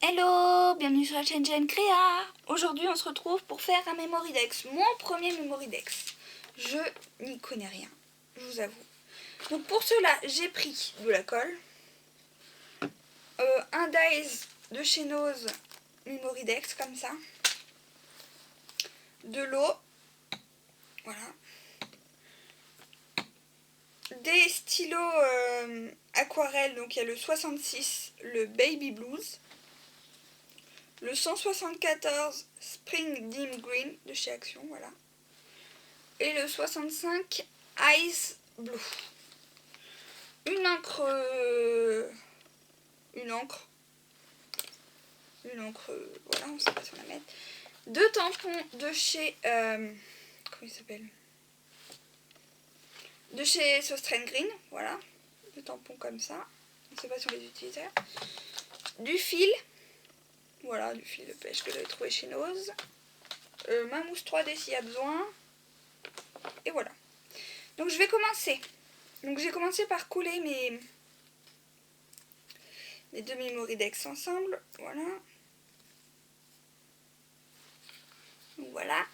Hello, bienvenue sur la chaîne Jane Créa. Aujourd'hui on se retrouve pour faire un Memorydex, mon premier Memorydex. Je n'y connais rien, je vous avoue. Donc pour cela j'ai pris de la colle, un dies de chez Nose Memorydex comme ça, de l'eau, voilà, des stylos aquarelle, donc il y a le 66, le Baby Blues, le 174 Spring Dim Green de chez Action, voilà. Et le 65 Ice Blue. Une encre, voilà, on sait pas si on la met. Deux tampons de chez, comment il s'appelle, de chez Sostrain Green, voilà, deux tampons comme ça, on sait pas si on les utilisait. Du fil, voilà, du fil de pêche que j'avais trouvé chez Nose. Ma mousse 3D s'il y a besoin. Et voilà. Donc je vais commencer. Donc j'ai commencé par coller mes deux Memorydex ensemble, voilà. Voilà.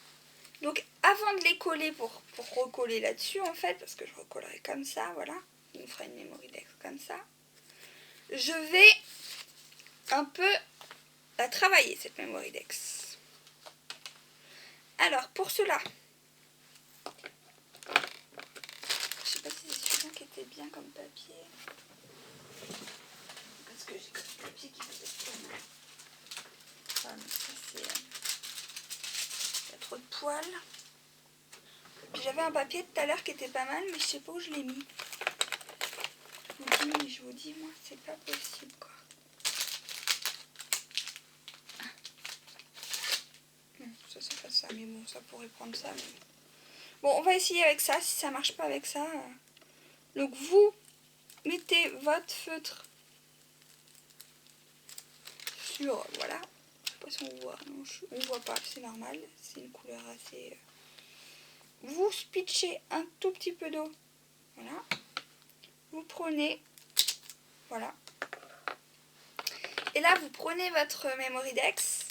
Donc avant de les coller pour recoller là-dessus en fait, parce que je recollerai comme ça, voilà. Il nous fera une Memorydex comme ça. Je vais un peu la travailler cette Memorydex. Alors pour cela, je sais pas si c'est celui-là qui était bien comme papier. Parce que j'ai du papier qui faisait pas mal. Enfin, ça c'est... il y a trop de poils. Puis j'avais un papier tout à l'heure qui était pas mal, mais je sais pas où je l'ai mis. Je vous dis, moi, c'est pas possible, quoi. Non, ça c'est pas ça, mais bon, ça pourrait prendre ça. Mais... bon, on va essayer avec ça, si ça marche pas avec ça. Donc vous mettez votre feutre sur, voilà. Je sais pas si on voit, non, on voit pas, c'est normal, c'est une couleur assez... Vous pitchez un tout petit peu d'eau, voilà. Vous prenez, voilà. Et là, vous prenez votre Memorydex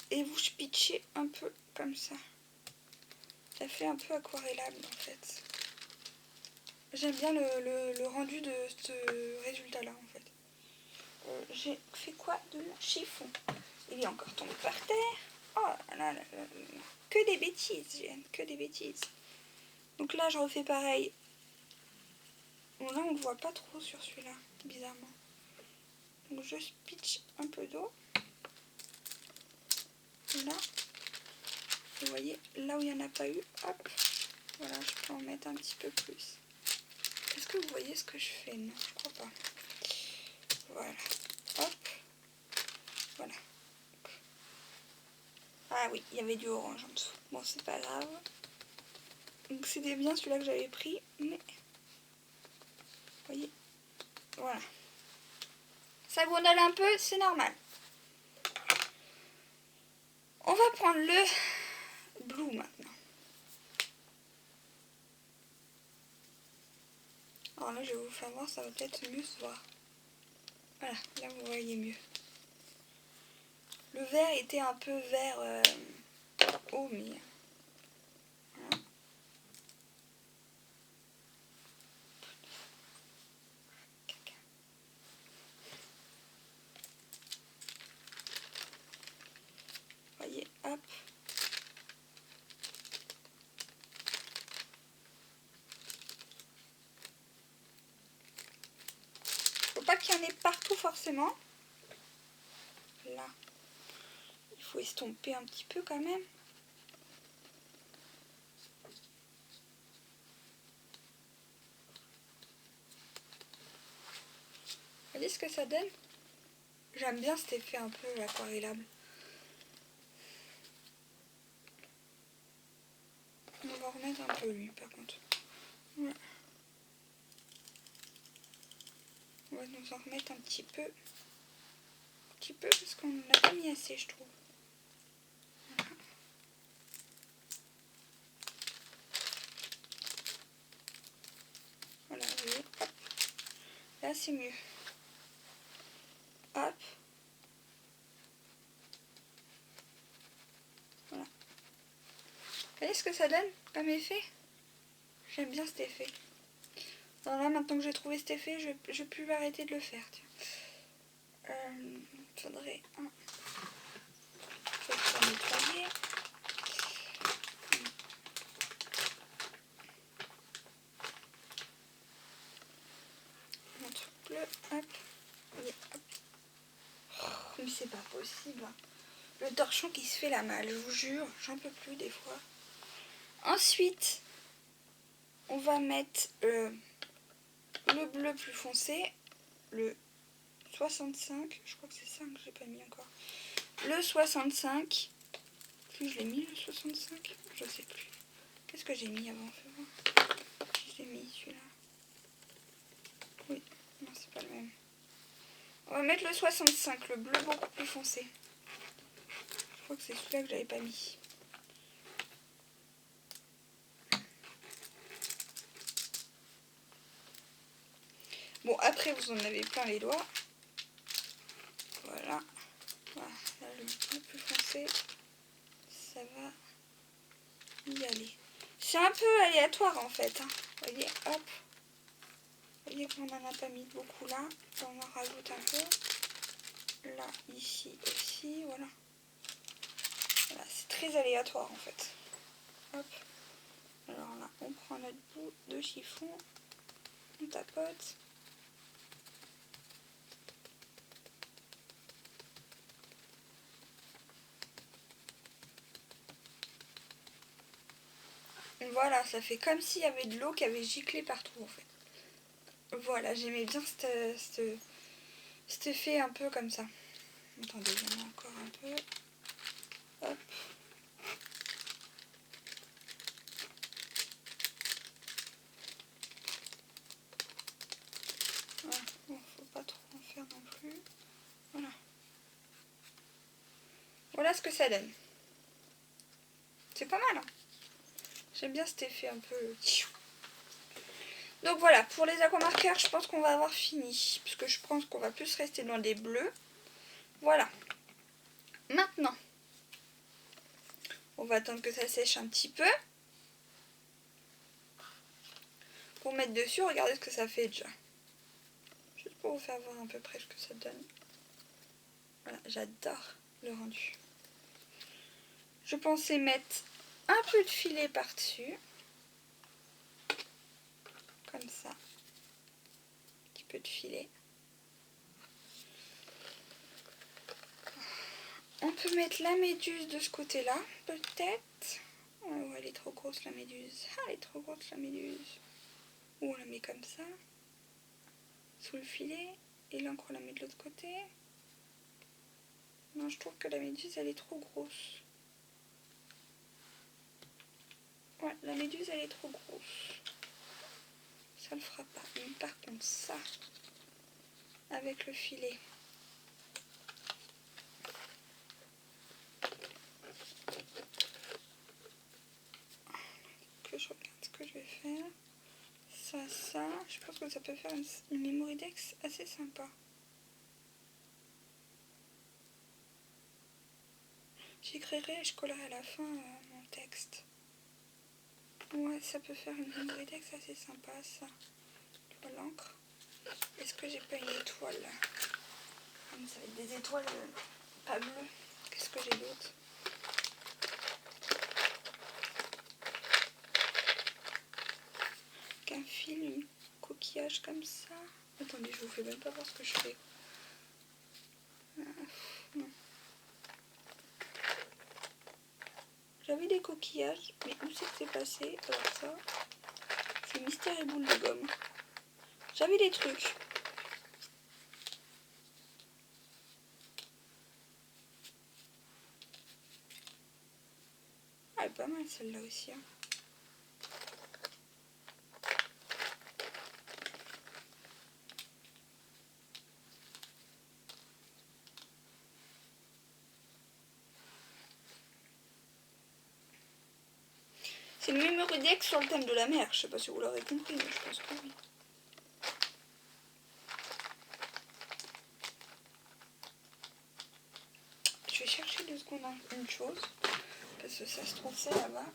et vous pitchez un peu comme ça. Ça fait un peu aquarellable en fait. J'aime bien le rendu de ce résultat là en fait. J'ai fait quoi de mon chiffon? Il est encore tombé par terre. Oh là là là là. Que des bêtises, Jeanne, que des bêtises. Donc là je refais pareil. Bon là on ne voit pas trop sur celui-là, bizarrement. Donc je pitch un peu d'eau. Là. Vous voyez, là où il n'y en a pas eu, hop. Voilà, je peux en mettre un petit peu plus. Est-ce que vous voyez ce que je fais? Non, je crois pas. Voilà. Hop. Voilà. Ah oui, il y avait du orange en dessous. Bon, c'est pas grave. Donc c'était bien celui-là que j'avais pris, mais... vous voyez. Voilà. Ça gondole un peu, c'est normal. On va prendre le blue maintenant. Alors là, je vais vous faire voir, ça va peut-être mieux se voir. Voilà, là vous voyez mieux. Le vert était un peu vert haut, mais... voilà. Voyez, hop. Faut pas qu'il y en ait partout forcément. Là, il faut estomper un petit peu quand même. Vous voyez ce que ça donne? J'aime bien cet effet un peu aquarellable. On va remettre un peu lui par contre. Voilà. On va nous en remettre un petit peu. Un petit peu parce qu'on n'a pas mis assez, je trouve. Voilà. Voilà, vous voyez, hop. Là c'est mieux. Hop. Voilà. Vous voyez ce que ça donne comme effet? J'aime bien cet effet. Alors là, maintenant que j'ai trouvé cet effet, je peux plus arrêter de le faire. Faudrait nettoyer. Mon truc bleu, hop. Et hop. Oh, mais c'est pas possible. Le torchon qui se fait la malle, je vous jure, j'en peux plus des fois. Ensuite, on va mettre le bleu plus foncé, le 65, je crois que c'est ça que j'ai pas mis encore. Le 65, je l'ai mis le 65, je sais plus. Qu'est-ce que j'ai mis avant? Fais voir. J'ai mis celui-là. Oui, non c'est pas le même. On va mettre le 65, le bleu beaucoup plus foncé. Je crois que c'est celui-là que j'avais pas mis. Bon, après vous en avez plein les doigts. Voilà. Voilà, là, le bleu plus foncé, ça va y aller. C'est un peu aléatoire en fait. Hein. Vous voyez, hop. Vous voyez qu'on n'en a pas mis beaucoup là. On en rajoute un peu. Là, ici aussi, voilà. Voilà, c'est très aléatoire en fait. Hop. Alors là, on prend notre bout de chiffon. On tapote. Voilà, ça fait comme s'il y avait de l'eau qui avait giclé partout en fait. Voilà, j'aimais bien cet effet un peu comme ça. Attendez, il y en a encore un peu. Hop. Voilà. Bon, faut pas trop en faire non plus. Voilà. Voilà ce que ça donne. C'est pas mal, hein. J'aime bien cet effet un peu... Donc voilà, pour les aquamarqueurs, je pense qu'on va avoir fini. Puisque je pense qu'on va plus rester dans des bleus. Voilà. Maintenant, on va attendre que ça sèche un petit peu. Pour mettre dessus, regardez ce que ça fait déjà. Juste pour vous faire voir à peu près ce que ça donne. Voilà, j'adore le rendu. Je pensais mettre un peu de filet par-dessus. Comme ça. Un petit peu de filet. On peut mettre la méduse de ce côté-là, peut-être. Oh, elle est trop grosse la méduse. Ah, elle est trop grosse la méduse. Ou on la met comme ça. Sous le filet. Et l'encre on la met de l'autre côté. Non, je trouve que la méduse elle est trop grosse. Ouais, la méduse elle est trop grosse. Ça le fera pas. Mais par contre ça, avec le filet. Que je regarde ce que je vais faire. Ça, je pense que ça peut faire une mémoridex assez sympa. J'écrirai et je collerai à la fin mon texte. Ouais, ça peut faire une mémoridex assez sympa, ça. De l'encre. Est-ce que j'ai pas une étoile là? Ça va être des étoiles pas bleues. Qu'est-ce que j'ai d'autre? Qu'un fil, un coquillage comme ça. Attendez, je vous fais même pas voir ce que je fais. Non. J'avais des coquillages, mais où c'est que c'est passé? Alors ça, c'est mystère et boule de gomme. J'avais des trucs. Ah, elle est pas mal celle-là aussi. Hein. C'est une mémoridex sur le thème de la mer. Je sais pas si vous l'aurez compris, mais je pense que oui. moins une chose. Parce que ça se trouve c'est là-bas.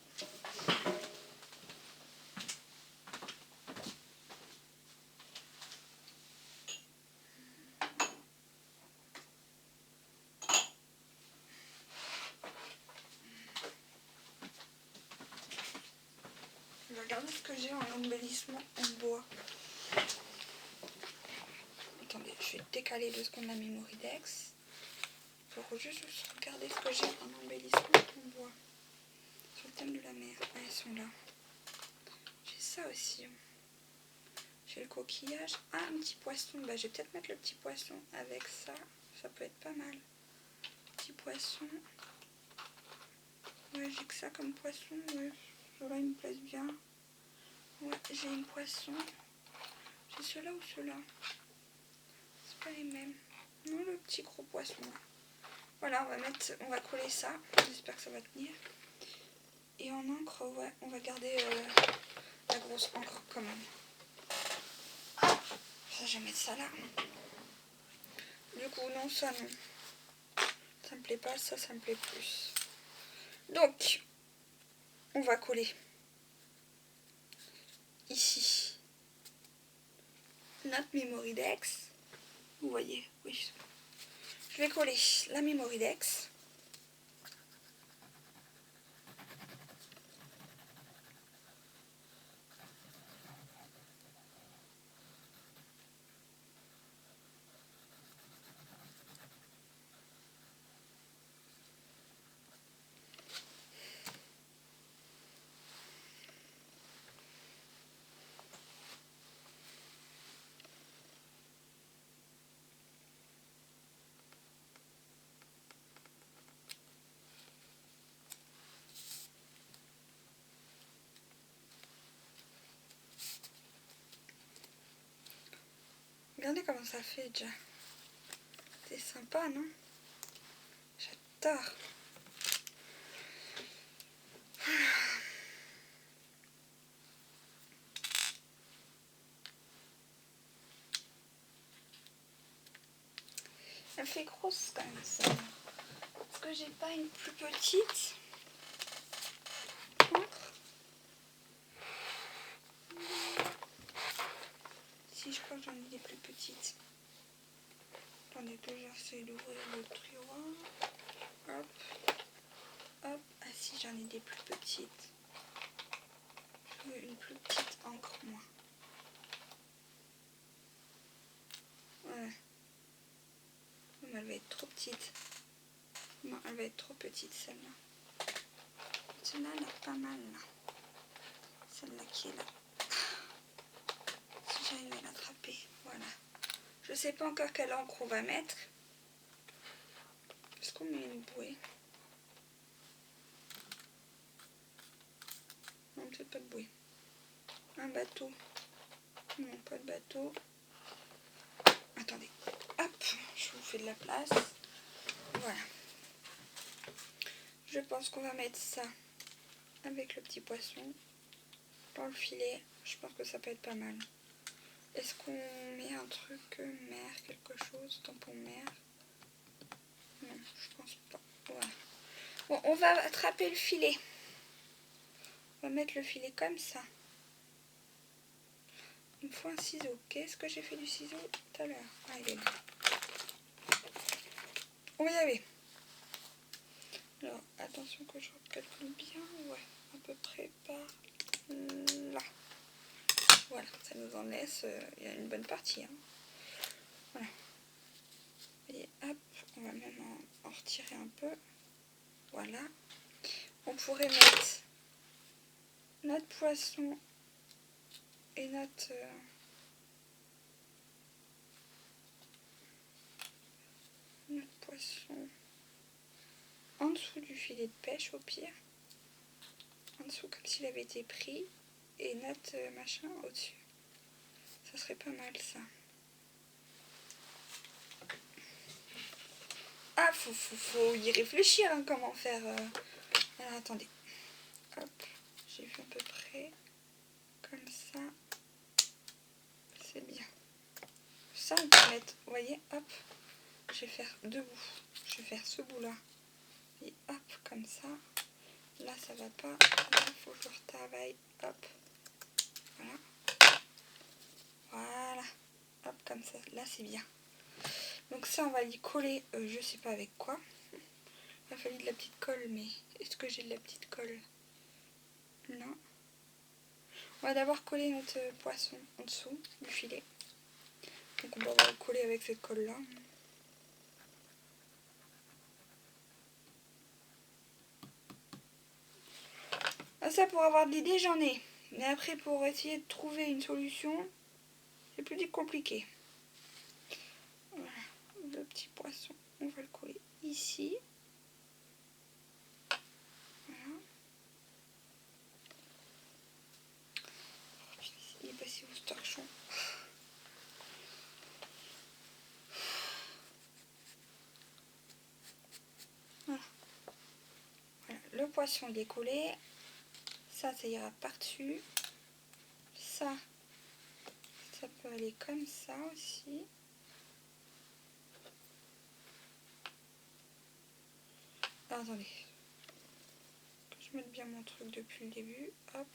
Je vais regarder ce que j'ai en embellissement en bois. Attendez, je vais décaler 2 secondes la Mémoridex. Pour juste regarder ce que j'ai en embellissement en bois. Sur le thème de la mer. Ah, ils sont là. J'ai ça aussi. J'ai le coquillage. Ah, un petit poisson. Bah, je vais peut-être mettre le petit poisson avec ça. Ça peut être pas mal. Petit poisson. Ouais, j'ai que ça comme poisson. Ouais, ceux-là, ils me plaisent bien. Ouais, j'ai une poisson. J'ai ceux-là ou ceux-là? C'est pas les mêmes. Non, le petit gros poisson. Voilà, on va coller ça. J'espère que ça va tenir. Et en encre, ouais, on va garder la grosse encre quand même. Ça, je vais mettre ça là. Du coup, non, ça non. Ça me plaît pas, ça me plaît plus. Donc, on va coller ici notre Mémoridex. Vous voyez, oui. Je vais coller la Mémoridex. Regardez comment ça fait déjà. C'est sympa, non? J'adore. Elle fait grosse quand même ça. Est-ce que j'ai pas une plus petite encre? Si, je crois que j'en ai des plus petites. Attendez que j'essaie d'ouvrir le tiroir. Hop. Hop. Ah si, j'en ai des plus petites. Je veux une plus petite encre, moi. Ouais. Mais elle va être trop petite. Non, elle va être trop petite, celle-là. Celle-là, elle est pas mal, là. Celle-là qui est là. Si j'arrive à l'attraper, voilà. Je sais pas encore quelle encre on va mettre. Est-ce qu'on met une bouée? Non, peut-être pas de bouée. Un bateau. Non, pas de bateau. Attendez. Hop, je vous fais de la place. Voilà. Je pense qu'on va mettre ça avec le petit poisson dans le filet. Je pense que ça peut être pas mal. Est-ce qu'on met un truc mer, quelque chose, tampon mer? Non, je pense pas. Voilà. Bon, on va attraper le filet. On va mettre le filet comme ça. Il me faut un ciseau. Qu'est-ce que j'ai fait du ciseau tout à l'heure? Ah, il est là. On va y arriver. Alors, attention que je recalcule bien. Ouais, à peu près par là. Voilà, ça nous en laisse. Il y a une bonne partie. Hein. Voilà. Et hop, on va même en retirer un peu. Voilà. On pourrait mettre notre poisson et notre poisson en dessous du filet de pêche au pire. En dessous comme s'il avait été pris et notre machin au-dessus. Ça serait pas mal ça. Ah, faut y réfléchir hein, comment faire. Alors attendez. Hop, j'ai vu à peu près comme ça. C'est bien. Ça on peut mettre, vous voyez, hop. Je vais faire deux bouts. Je vais faire ce bout là Et hop, comme ça. Là, ça va pas. Là, il faut que je retravaille. Hop. Voilà. Voilà. Hop, comme ça. Là, c'est bien. Donc ça, on va y coller, je sais pas avec quoi. Il a fallu de la petite colle, mais est-ce que j'ai de la petite colle? Non. On va d'abord coller notre poisson en dessous du filet. Donc on va le coller avec cette colle-là. Ah, ça, pour avoir de l'idée, j'en ai. Mais après, pour essayer de trouver une solution, c'est plus compliqué. Voilà. Le petit poisson, on va le coller ici. Voilà. Oh, il est passé où ce torchon? Voilà. Voilà. Le poisson, il est collé. Ça ira par-dessus. Ça peut aller comme ça aussi. Ah, attendez. Que je mette bien mon truc depuis le début. Hop.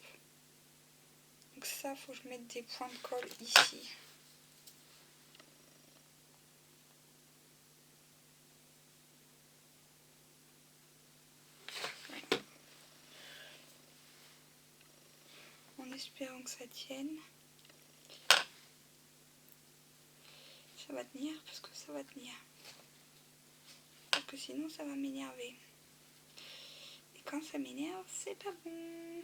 Donc ça, faut que je mette des points de colle ici. Voilà. En espérant que ça tienne. Ça va tenir parce que ça va tenir. Parce que sinon ça va m'énerver. Et quand ça m'énerve, c'est pas bon.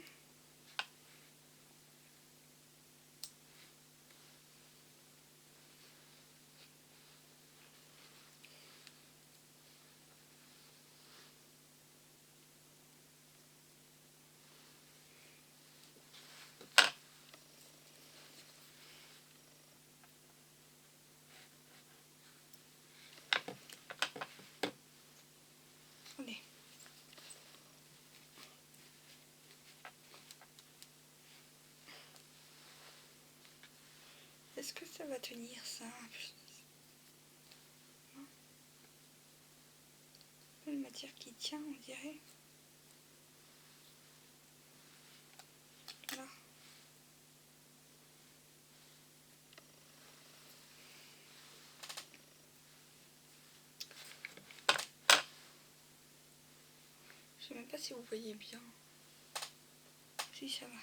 Attendez. Est-ce que ça va tenir ça? Une matière qui tient, on dirait. Là. Je sais même pas si vous voyez bien. Si, ça va.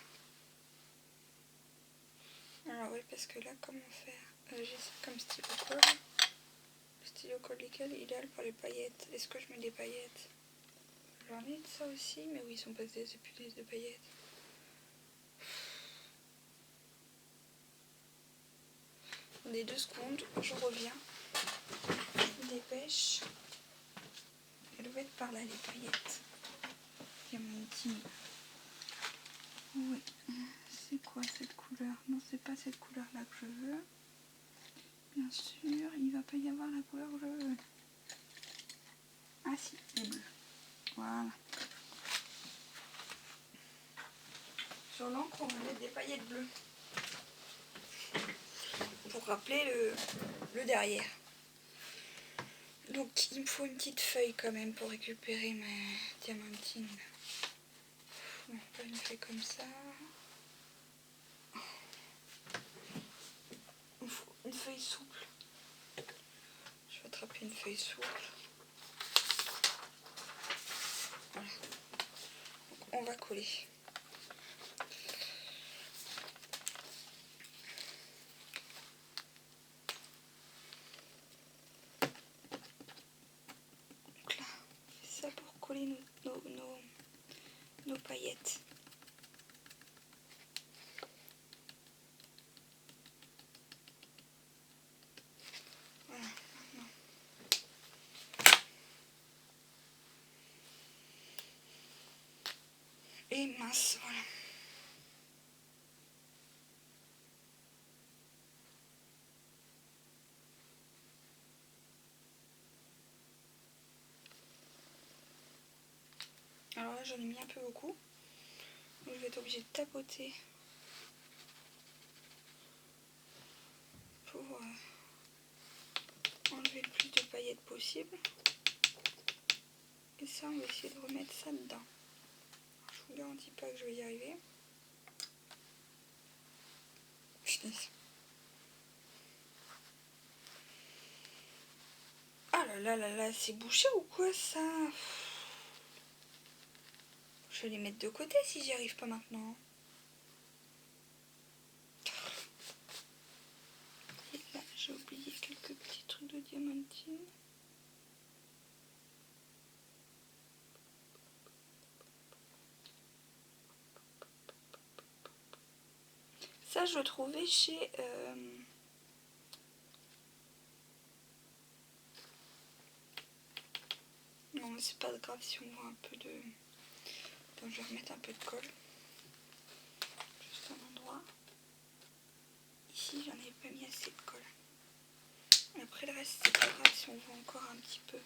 Alors oui, parce que là, comment faire? J'ai ça comme stylo colle. Le stylo colle nickel, idéal pour les paillettes. Est-ce que je mets des paillettes? J'en ai de ça aussi, mais oui, ils sont pas des épulés de paillettes. Attendez 2 secondes, je reviens. Je me dépêche. Elle doit être par là, les paillettes. Il y a mon petit... Oui. C'est quoi cette couleur? Non, c'est pas cette couleur-là que je veux. Bien sûr, il va pas y avoir la couleur que je veux. Ah si, les bleus. Voilà. Sur l'encre, on va mettre des paillettes bleues. Pour rappeler le derrière. Donc il me faut une petite feuille quand même pour récupérer ma diamantine. Non, pas une feuille comme ça. Il me faut une feuille souple. Je vais attraper une feuille souple. Voilà. Donc, on va coller. Donc là, c'est ça pour coller nos paillettes. Voilà, maintenant. Et mince, voilà. Alors là, j'en ai mis un peu beaucoup. Donc, je vais être obligée de tapoter pour enlever le plus de paillettes possible. Et ça, on va essayer de remettre ça dedans. Je vous garantis pas que je vais y arriver. Ah là là là là, c'est bouché ou quoi ça? Je vais les mettre de côté si j'y arrive pas maintenant. Et là, j'ai oublié quelques petits trucs de diamantine. Ça, je le trouvais chez... Non, mais c'est pas grave si on voit un peu de... Donc, je vais remettre un peu de colle. Juste un endroit. Ici, j'en ai pas mis assez de colle. Après, le reste, c'est pas grave si on voit encore un petit peu.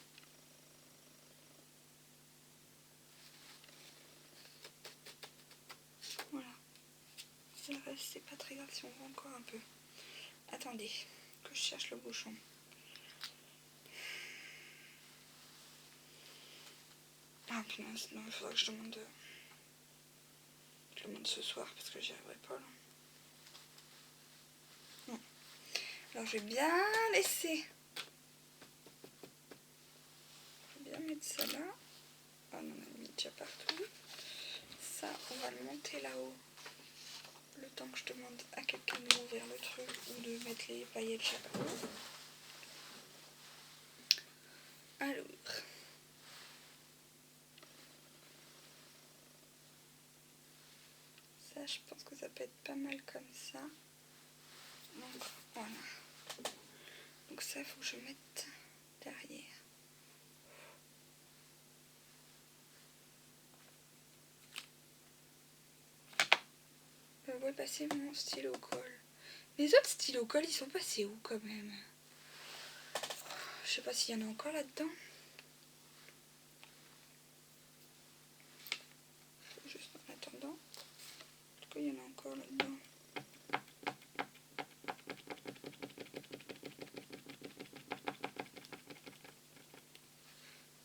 Voilà. Le reste, c'est pas très grave si on voit encore un peu. Attendez, que je cherche le bouchon. Ah punaise, non, il faudra que je demande ce soir parce que j'y arriverai pas là. Non. Alors je vais bien laisser. Je vais bien mettre ça là. Ah non, on a mis déjà partout. Ça, on va le monter là-haut. Le temps que je demande à quelqu'un de m'ouvrir le truc ou de mettre les paillettes chaque fois. Alors. Ça, je pense que ça peut être pas mal comme ça. Donc, voilà. Donc ça, il faut que je mette derrière. Où est passé mon stylo colle? Les autres stylos colle, ils sont passés où quand même? Je sais pas s'il y en a encore là-dedans. Juste en attendant. En tout cas, il y en a encore là-dedans.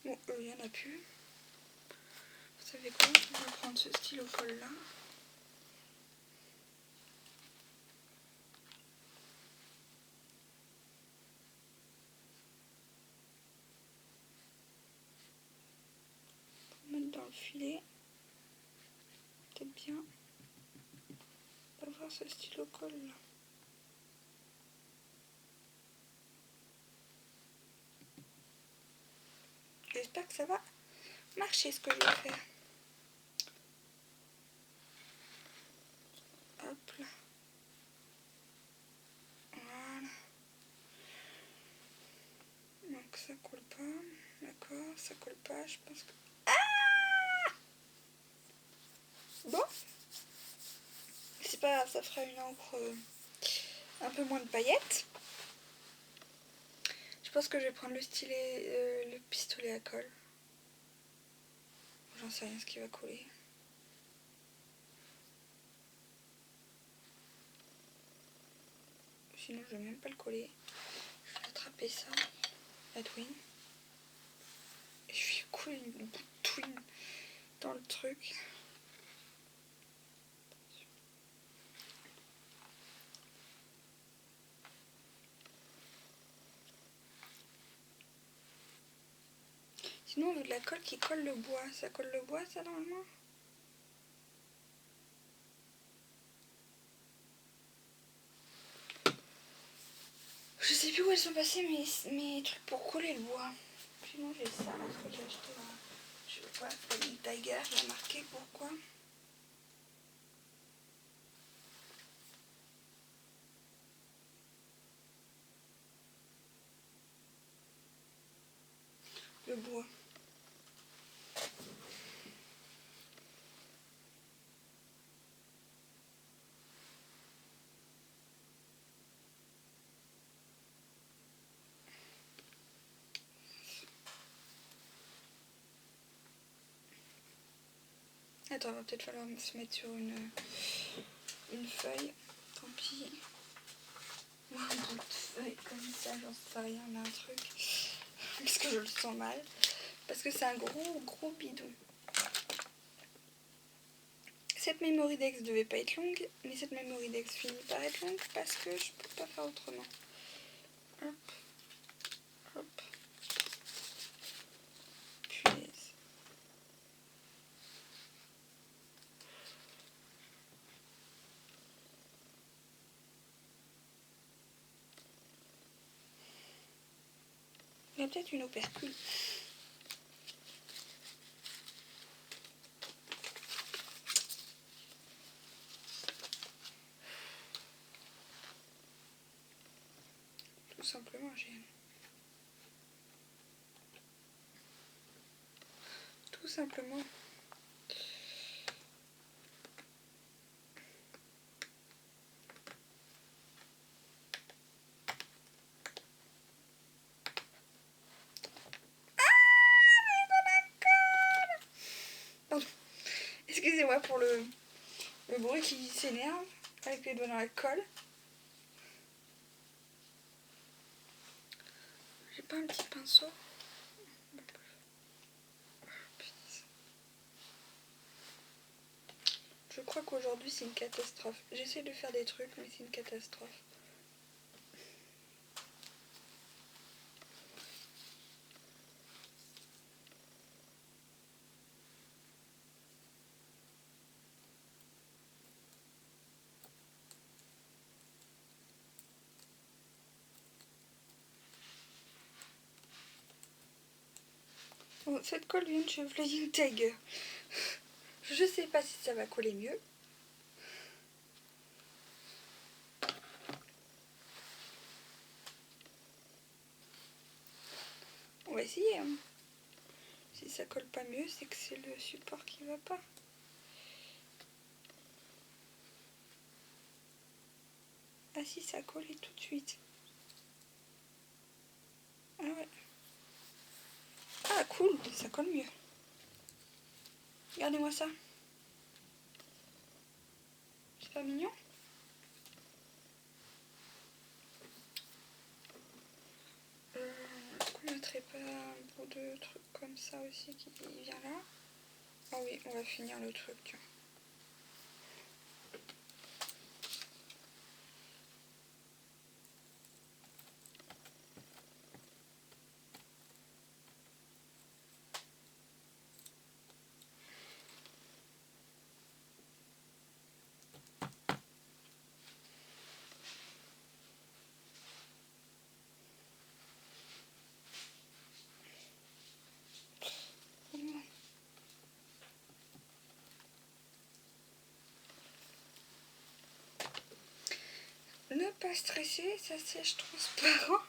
Bon, il n'y en a plus. Vous savez quoi? Je vais prendre ce stylo colle là. Pour mettre dans le filet. Peut-être bien d'avoir ce stylo colle là. J'espère que ça va marcher ce que je vais faire. Hop là. Voilà. Donc ça colle pas. D'accord, ça colle pas. Je pense que... Ah! Bon. C'est pas grave, ça fera une encre un peu moins de paillettes. Je pense que je vais prendre le stylet, le pistolet à colle. J'en sais rien ce qui va coller. Sinon je vais même pas le coller. Je vais attraper ça, la twin. Et je vais couler une bout de twin dans le truc. Sinon on veut de la colle qui colle le bois. Ça colle le bois ça normalement? Je sais plus où elles sont passées mes trucs pour coller le bois. Sinon j'ai ça, là, ce que j'ai acheté là. Je sais pas, Famille Tiger, j'ai marqué pourquoi. Le bois. Attends, va peut-être falloir se mettre sur une feuille. Tant pis. Ou un bout de feuille comme ça, j'en sais rien, mais un truc. Parce que je le sens mal. parce que c'est un gros bidon. Cette memory dex devait pas être longue, mais cette memory dex finit par être longue parce que je peux pas faire autrement. Hop, hop. Punaise. Il y a peut-être une opercule. Tout simplement, tout simplement. Pardon. Excusez-moi pour le bruit qui s'énerve avec les doigts dans la colle. J'ai pas un petit pinceau. Je crois qu'aujourd'hui c'est une catastrophe. J'essaie de faire des trucs mais c'est une catastrophe. Bon, cette colle vient de chez Flying Tiger. Je sais pas si ça va coller mieux. On va essayer. Hein. Si ça colle pas mieux, c'est que c'est le support qui va pas. Ah si, ça a collé tout de suite. Ah ouais. Ah cool, ça colle mieux. Regardez-moi ça. C'est pas mignon? Est-ce qu'on mettrait pas un bout de truc comme ça aussi qui vient là? Ah oui, on va finir le truc, tiens. Ne pas stresser, ça sèche transparent.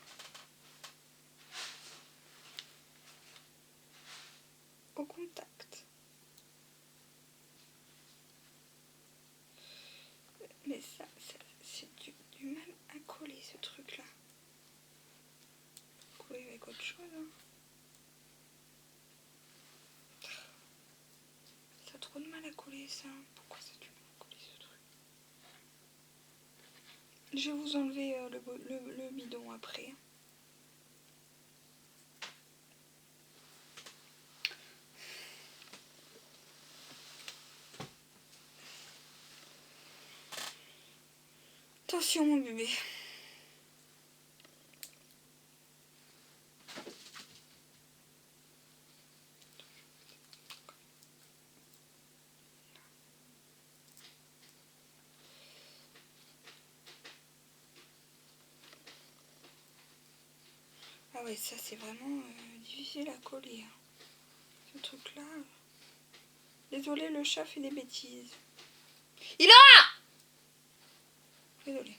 Au contact. Mais ça c'est du mal à coller ce truc là. Coller avec autre chose. Hein. Ça a trop de mal à coller ça. Pourquoi ça a du mal à coller ce truc? Je vais vous enlever le bidon après. Attention mon bébé. Ah ouais, ça c'est vraiment difficile à coller. Hein. Ce truc là. Désolé, le chat fait des bêtises. Il a! Désolé.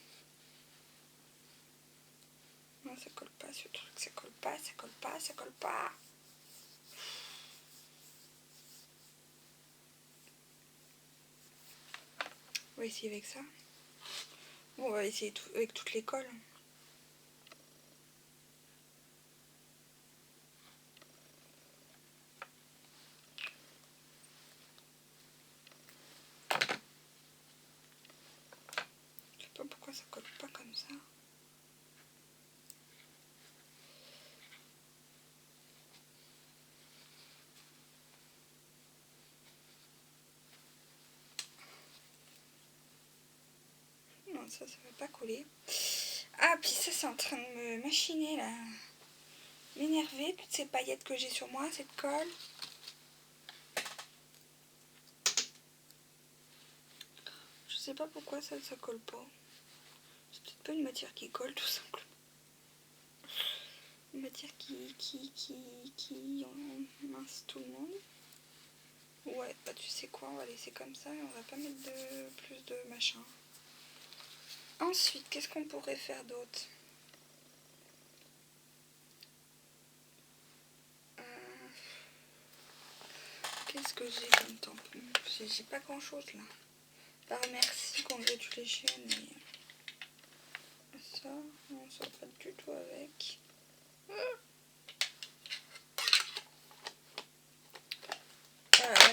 Non, ça colle pas ce truc, ça colle pas, ça colle pas, ça colle pas. On va essayer avec ça. Bon, on va essayer avec toutes les colles. Je sais pas pourquoi ça colle pas comme ça. ça va pas coller. Ah, puis ça, c'est en train de me machiner, là. M'énerver, toutes ces paillettes que j'ai sur moi, cette colle. Je sais pas pourquoi ça colle pas. C'est peut-être pas une matière qui colle, tout simplement. Une matière qui mince tout le monde. Ouais, bah tu sais quoi, on va laisser comme ça et on va pas mettre de plus de machin. Ensuite, qu'est-ce qu'on pourrait faire d'autre? Qu'est-ce que j'ai comme tampon? J'ai pas grand chose là. Par merci, congratulations. Ça, on sort pas du tout avec.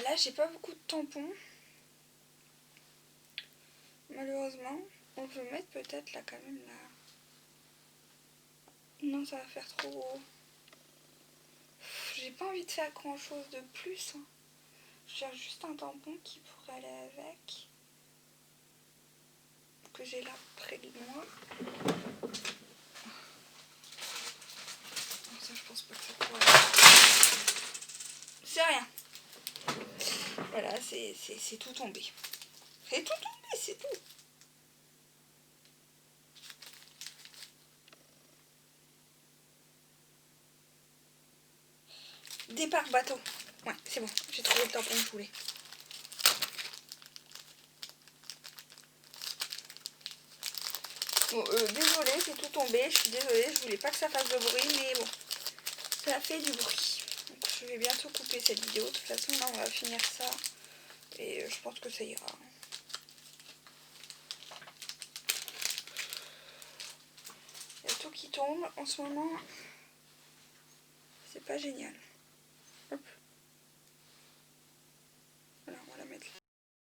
Là, j'ai pas beaucoup de tampons. Malheureusement, on peut mettre peut-être là quand même là. Non, ça va faire trop gros. J'ai pas envie de faire grand chose de plus. Hein. Je cherche juste un tampon qui pourrait aller avec. Que j'ai là près de moi. Ça, je pense pas que ça pourrait. C'est rien. Voilà, c'est tout tombé. C'est tout tombé, c'est tout. Départ bateau. Ouais, c'est bon, j'ai trouvé le tampon que je voulais. Bon, désolée, c'est tout tombé. Je suis désolée, je voulais pas que ça fasse de bruit, mais bon, ça fait du bruit. Donc, je vais bientôt couper cette vidéo. De toute façon, là, on va finir ça. Et je pense que ça ira. Il y a tout qui tombe en ce moment. C'est pas génial.